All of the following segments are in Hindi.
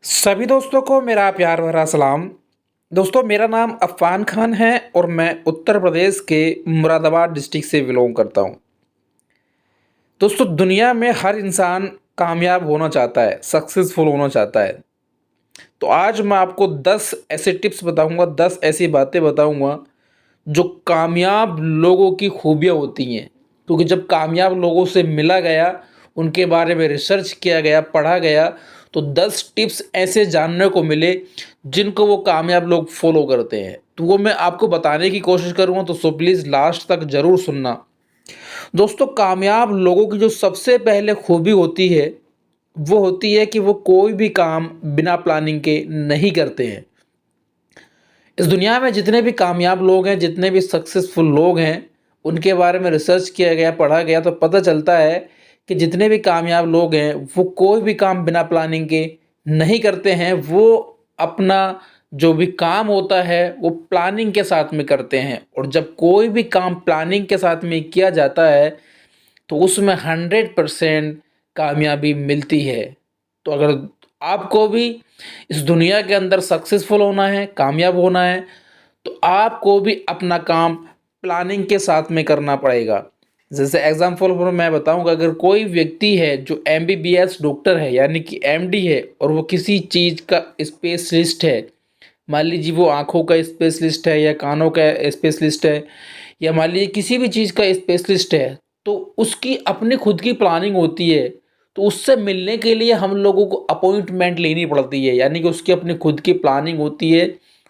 सभी दोस्तों को मेरा प्यार भरा सलाम। दोस्तों, मेरा नाम अफ़ान खान है और मैं उत्तर प्रदेश के मुरादाबाद डिस्ट्रिक्ट से बिलॉन्ग करता हूँ। दोस्तों, दुनिया में हर इंसान कामयाब होना चाहता है, सक्सेसफुल होना चाहता है। तो आज मैं आपको 10 ऐसे टिप्स बताऊँगा, 10 ऐसी बातें बताऊँगा जो कामयाब लोगों की खूबियाँ होती हैं। क्योंकि जब कामयाब लोगों से मिला गया, उनके बारे में रिसर्च किया गया, पढ़ा गया, तो 10 टिप्स ऐसे जानने को मिले जिनको वो कामयाब लोग फॉलो करते हैं। तो वो मैं आपको बताने की कोशिश करूँगा, तो सो प्लीज़ लास्ट तक ज़रूर सुनना। दोस्तों, कामयाब लोगों की जो सबसे पहले खूबी होती है, वो होती है कि वो कोई भी काम बिना प्लानिंग के नहीं करते हैं। इस दुनिया में जितने भी कामयाब लोग हैं, जितने भी सक्सेसफुल लोग हैं, उनके बारे में रिसर्च किया गया, पढ़ा गया, तो पता चलता है कि जितने भी कामयाब लोग हैं, वो कोई भी काम बिना प्लानिंग के नहीं करते हैं। वो अपना जो भी काम होता है, वो प्लानिंग के साथ में करते हैं, और जब कोई भी काम प्लानिंग के साथ में किया जाता है, तो उसमें 100% कामयाबी मिलती है। तो अगर आपको भी इस दुनिया के अंदर सक्सेसफुल होना है, कामयाब होना है, तो आपको भी अपना काम प्लानिंग के साथ में करना पड़ेगा। जैसे एग्जाम्पल पर मैं बताऊंगा, अगर कोई व्यक्ति है जो एमबीबीएस डॉक्टर है, यानी कि एमडी है, और वो किसी चीज़ का स्पेशलिस्ट है, मान लीजिए वो आँखों का स्पेशलिस्ट है या कानों का स्पेशलिस्ट है, या मान लीजिए किसी भी चीज़ का स्पेशलिस्ट है, तो उसकी अपनी खुद की प्लानिंग होती है। तो उससे मिलने के लिए हम लोगों को अपॉइंटमेंट लेनी पड़ती है, यानी कि उसकी अपनी खुद की प्लानिंग होती है।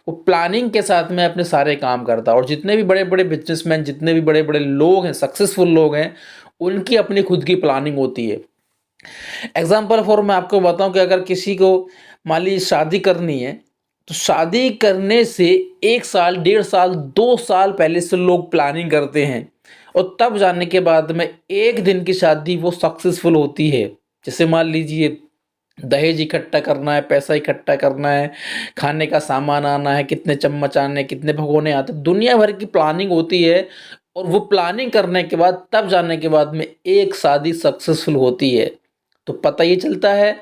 वो प्लानिंग के साथ में अपने सारे काम करता है। और जितने भी बड़े बड़े बिजनेसमैन, जितने भी बड़े बड़े लोग हैं, सक्सेसफुल लोग हैं, उनकी अपनी खुद की प्लानिंग होती है। एग्जाम्पल फॉर मैं आपको बताऊं कि अगर किसी को मान लीजिए शादी करनी है, तो शादी करने से 1 साल, 1.5 साल, 2 साल पहले से लोग प्लानिंग करते हैं, और तब जानने के बाद में एक दिन की शादी वो सक्सेसफुल होती है। जैसे मान लीजिए दहेज इकट्ठा करना है, पैसा इकट्ठा करना है, खाने का सामान आना है, कितने चम्मच आने, कितने भगोने आते, दुनिया भर की प्लानिंग होती है। और वो प्लानिंग करने के बाद, तब जानने के बाद में एक शादी सक्सेसफुल होती है। तो पता ये चलता है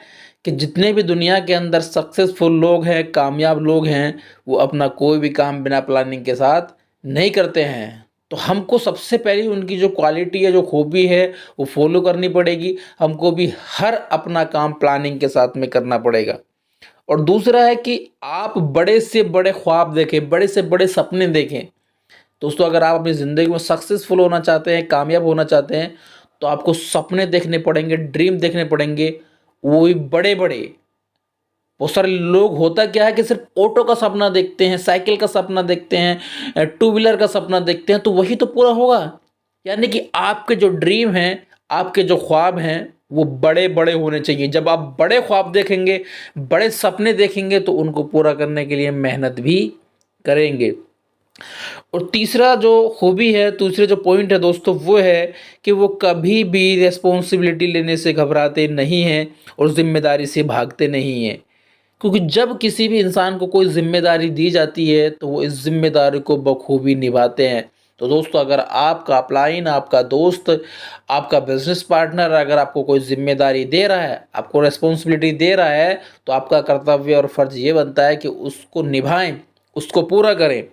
कि जितने भी दुनिया के अंदर सक्सेसफुल लोग हैं, कामयाब लोग हैं, वो अपना कोई भी काम बिना प्लानिंग के साथ नहीं करते हैं। तो हमको सबसे पहले उनकी जो क्वालिटी है, जो खूबी है, वो फॉलो करनी पड़ेगी। हमको भी हर अपना काम प्लानिंग के साथ में करना पड़ेगा। और दूसरा है कि आप बड़े से बड़े ख्वाब देखें, बड़े से बड़े सपने देखें। दोस्तों, अगर आप अपनी ज़िंदगी में सक्सेसफुल होना चाहते हैं, कामयाब होना चाहते हैं, तो आपको सपने देखने पड़ेंगे, ड्रीम देखने पड़ेंगे, वो भी बड़े बड़े। बहुत सारे लोग होता क्या है कि सिर्फ ऑटो का सपना देखते हैं, साइकिल का सपना देखते हैं, टू व्हीलर का सपना देखते हैं, तो वही तो पूरा होगा। यानी कि आपके जो ड्रीम हैं, आपके जो ख्वाब हैं, वो बड़े बड़े होने चाहिए। जब आप बड़े ख्वाब देखेंगे, बड़े सपने देखेंगे, तो उनको पूरा करने के लिए मेहनत भी करेंगे। और तीसरा जो खूबी है, दूसरे जो पॉइंट है दोस्तों, वो है कि वो कभी भी रिस्पॉन्सिबिलिटी लेने से घबराते नहीं हैं और ज़िम्मेदारी से भागते नहीं हैं। क्योंकि जब किसी भी इंसान को कोई ज़िम्मेदारी दी जाती है, तो वो इस ज़िम्मेदारी को बखूबी निभाते हैं। तो दोस्तों, अगर आपका अपलाइन, आपका दोस्त, आपका बिजनेस पार्टनर अगर आपको कोई ज़िम्मेदारी दे रहा है, आपको रिस्पॉन्सिबिलिटी दे रहा है, तो आपका कर्तव्य और फ़र्ज़ ये बनता है कि उसको निभाएं, उसको पूरा करें।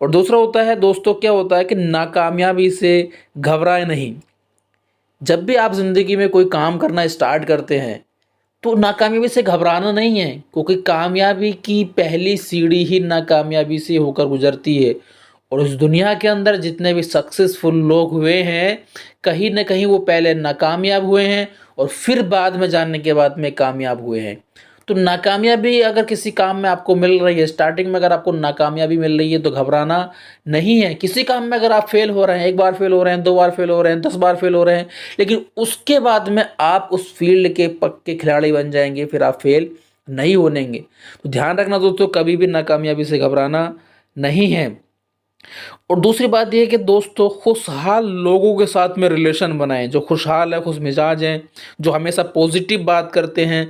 और दूसरा होता है दोस्तों, क्या होता है कि नाकामयाबी से घबराएं नहीं। जब भी आप ज़िंदगी में कोई काम करना स्टार्ट करते हैं, तो नाकामयाबी से घबराना नहीं है, क्योंकि कामयाबी की पहली सीढ़ी ही नाकामयाबी से होकर गुजरती है। और इस दुनिया के अंदर जितने भी सक्सेसफुल लोग हुए हैं, कहीं न कहीं वो पहले नाकामयाब हुए हैं, और फिर बाद में जानने के बाद में कामयाब हुए हैं। तो नाकामयाबी अगर किसी काम में आपको मिल रही है, स्टार्टिंग में अगर आपको नाकामयाबी मिल रही है, तो घबराना नहीं है। किसी काम में अगर आप फेल हो रहे हैं, 1 बार फेल हो रहे हैं, 2 बार फेल हो रहे हैं, 10 बार फेल हो रहे हैं, लेकिन उसके बाद में आप उस फील्ड के पक्के खिलाड़ी बन जाएंगे, फिर आप फेल नहीं होनेंगे। तो ध्यान रखना दोस्तों, कभी भी नाकामयाबी से घबराना नहीं है। और दूसरी बात ये है कि दोस्तों, खुशहाल लोगों के साथ में रिलेशन बनाएं, जो खुशहाल है, खुश मिजाज हैं, जो हमेशा पॉजिटिव बात करते हैं,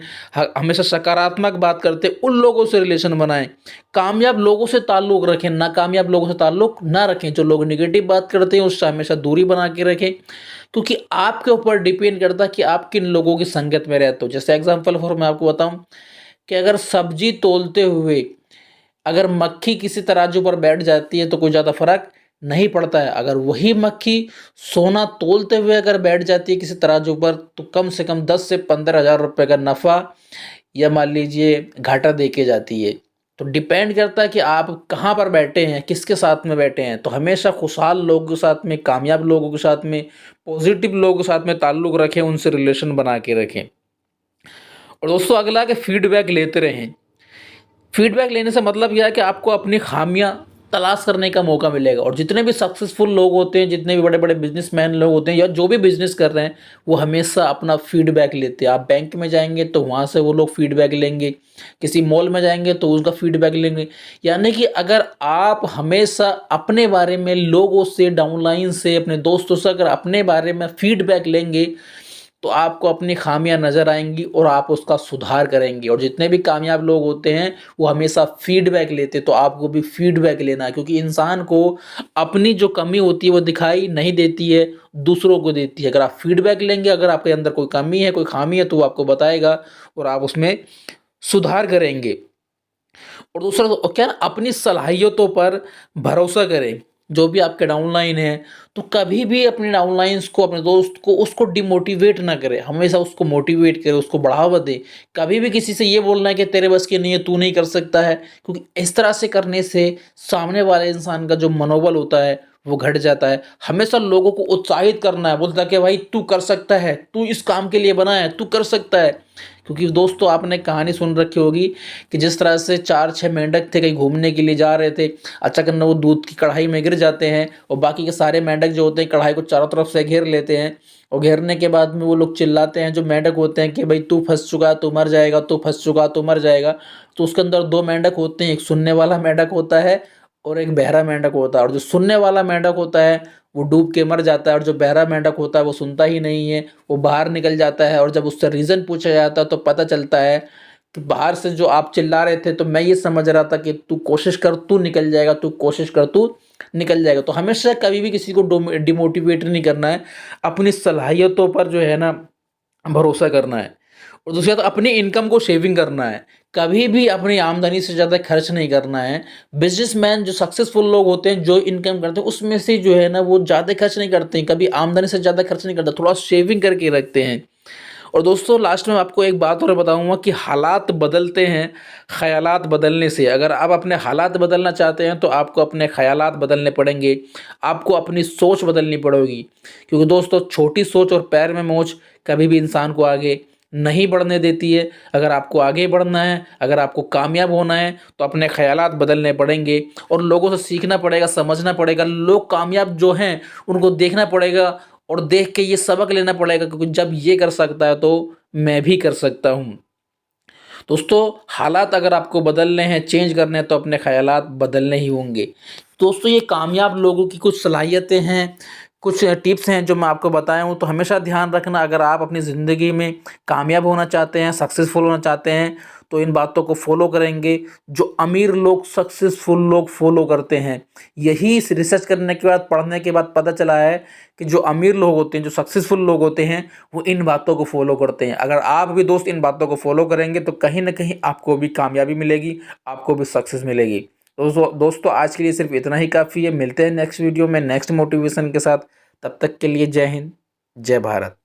हमेशा सकारात्मक बात करते हैं, उन लोगों से रिलेशन बनाएं। कामयाब लोगों से ताल्लुक़ रखें, नाकामयाब लोगों से ताल्लुक़ ना रखें। जो लोग नेगेटिव बात करते हैं, उससे हमेशा दूरी बना के रखें, क्योंकि आपके ऊपर डिपेंड करता है कि आप किन लोगों की संगत में रहते हो। जैसे एग्जाम्पल फॉर मैं आपको बताऊँ कि अगर सब्जी तोलते हुए अगर मक्खी किसी तराजू पर बैठ जाती है तो कोई ज़्यादा फर्क नहीं पड़ता है। अगर वही मक्खी सोना तोलते हुए अगर बैठ जाती है किसी तराजू पर तो कम से कम 10 से 15,000 रुपये का नफ़ा या मान लीजिए घाटा दे के जाती है। तो डिपेंड करता है कि आप कहाँ पर बैठे हैं, किसके साथ में बैठे हैं। तो हमेशा खुशहाल लोगों के साथ में, कामयाब लोगों के साथ में, पॉजिटिव लोगों के साथ में ताल्लुक़ रखें, उनसे रिलेशन बना के रखें। और दोस्तों अगला कि फीडबैक लेते रहें। फीडबैक लेने से मतलब यह है कि आपको अपनी खामियां तलाश करने का मौका मिलेगा। और जितने भी सक्सेसफुल लोग होते हैं, जितने भी बड़े बड़े बिजनेसमैन लोग होते हैं या जो भी बिजनेस कर रहे हैं, वो हमेशा अपना फीडबैक लेते हैं। आप बैंक में जाएंगे तो वहाँ से वो लोग फीडबैक लेंगे, किसी मॉल में जाएंगे तो उसका फीडबैक लेंगे। यानी कि अगर आप हमेशा अपने बारे में लोगों से, डाउनलाइन से, अपने दोस्तों से अगर अपने बारे में फीडबैक लेंगे तो आपको अपनी खामियां नज़र आएंगी और आप उसका सुधार करेंगे। और जितने भी कामयाब लोग होते हैं वो हमेशा फीडबैक लेते, तो आपको भी फीडबैक लेना है। क्योंकि इंसान को अपनी जो कमी होती है वो दिखाई नहीं देती है, दूसरों को देती है। अगर आप फीडबैक लेंगे, अगर आपके अंदर कोई कमी है, कोई खामी है, तो वो आपको बताएगा और आप उसमें सुधार करेंगे। और दूसरा तो क्या है ना, अपनी सलाहियतों पर भरोसा करें। जो भी आपके डाउनलाइन है तो कभी भी अपने डाउनलाइंस को, अपने दोस्त को, उसको डिमोटिवेट ना करें, हमेशा उसको मोटिवेट करें, उसको बढ़ावा दें। कभी भी किसी से ये बोलना है कि तेरे बस की नहीं है, तू नहीं कर सकता है, क्योंकि इस तरह से करने से सामने वाले इंसान का जो मनोबल होता है वो घट जाता है। हमेशा लोगों को उत्साहित करना है, बोलता है कि भाई तू कर सकता है, तू इस काम के लिए बना है, तू कर सकता है। क्योंकि दोस्तों आपने कहानी सुन रखी होगी कि जिस तरह से 4-6 मेंढक थे, कहीं घूमने के लिए जा रहे थे, अचानक वो दूध की कढ़ाई में गिर जाते हैं और बाकी के सारे मेंढक जो होते हैं कढ़ाई को चारों तरफ से घेर लेते हैं। और घेरने के बाद में वो लोग चिल्लाते हैं, जो मेंढक होते हैं, कि भाई तू फंस चुका, तू मर जाएगा, तू फंस चुका, तू मर जाएगा। तो उसके अंदर 2 मेंढक होते हैं, एक सुनने वाला मेंढक होता है और एक बहरा मेंढक होता है। और जो सुनने वाला मेंढक होता है वो डूब के मर जाता है, और जो बहरा मेंढक होता है वो सुनता ही नहीं है, वो बाहर निकल जाता है। और जब उससे रीज़न पूछा जाता है तो पता चलता है कि बाहर से जो आप चिल्ला रहे थे तो मैं ये समझ रहा था कि तू कोशिश कर, तू निकल जाएगा, तू कोशिश कर, तू निकल जाएगा। तो हमेशा कभी भी किसी को डिमोटिवेट नहीं करना है, अपनी सलाहियतों पर जो है ना भरोसा करना है। और दूसरी बात, अपनी इनकम को सेविंग करना है, कभी भी अपनी आमदनी से ज़्यादा खर्च नहीं करना है। बिजनेसमैन जो सक्सेसफुल लोग होते हैं, जो इनकम करते हैं, उसमें से जो है ना वो ज़्यादा खर्च नहीं करते हैं, कभी आमदनी से ज़्यादा खर्च नहीं करते, थोड़ा सेविंग करके रखते हैं। और दोस्तों लास्ट में आपको एक बात और बताऊंगा कि हालात बदलते हैं ख़यालात बदलने से। अगर आप अपने हालात बदलना चाहते हैं तो आपको अपने ख़यालात बदलने पड़ेंगे, आपको अपनी सोच बदलनी पड़ेगी। क्योंकि दोस्तों छोटी सोच और पैर में मोच कभी भी इंसान को आगे नहीं बढ़ने देती है। अगर आपको आगे बढ़ना है, अगर आपको कामयाब होना है तो अपने ख़यालात बदलने पड़ेंगे और लोगों से सीखना पड़ेगा, समझना पड़ेगा। लोग कामयाब जो हैं उनको देखना पड़ेगा और देख के ये सबक लेना पड़ेगा, क्योंकि जब ये कर सकता है तो मैं भी कर सकता हूँ। दोस्तों हालात अगर आपको बदलने हैं, चेंज करने हैं, तो अपने ख़यालात बदलने ही होंगे। दोस्तों ये कामयाब लोगों की कुछ सलाहियतें हैं, कुछ टिप्स हैं जो मैं आपको बताया हूँ। तो हमेशा ध्यान रखना, अगर आप अपनी ज़िंदगी में कामयाब होना चाहते हैं, सक्सेसफुल होना चाहते हैं, तो इन बातों को फॉलो करेंगे जो अमीर लोग, सक्सेसफुल लोग फॉलो करते हैं। यही इस रिसर्च करने के बाद, पढ़ने के बाद पता चला है कि जो अमीर लोग होते हैं, जो सक्सेसफुल लोग होते हैं, वो इन बातों को फॉलो करते हैं। अगर आप भी दोस्त इन बातों को फॉलो करेंगे तो कहीं ना कहीं आपको भी कामयाबी मिलेगी, आपको भी सक्सेस मिलेगी। दोस्तों आज के लिए सिर्फ इतना ही काफ़ी है। मिलते हैं नेक्स्ट वीडियो में नेक्स्ट मोटिवेशन के साथ। तब तक के लिए जय हिंद, जय भारत।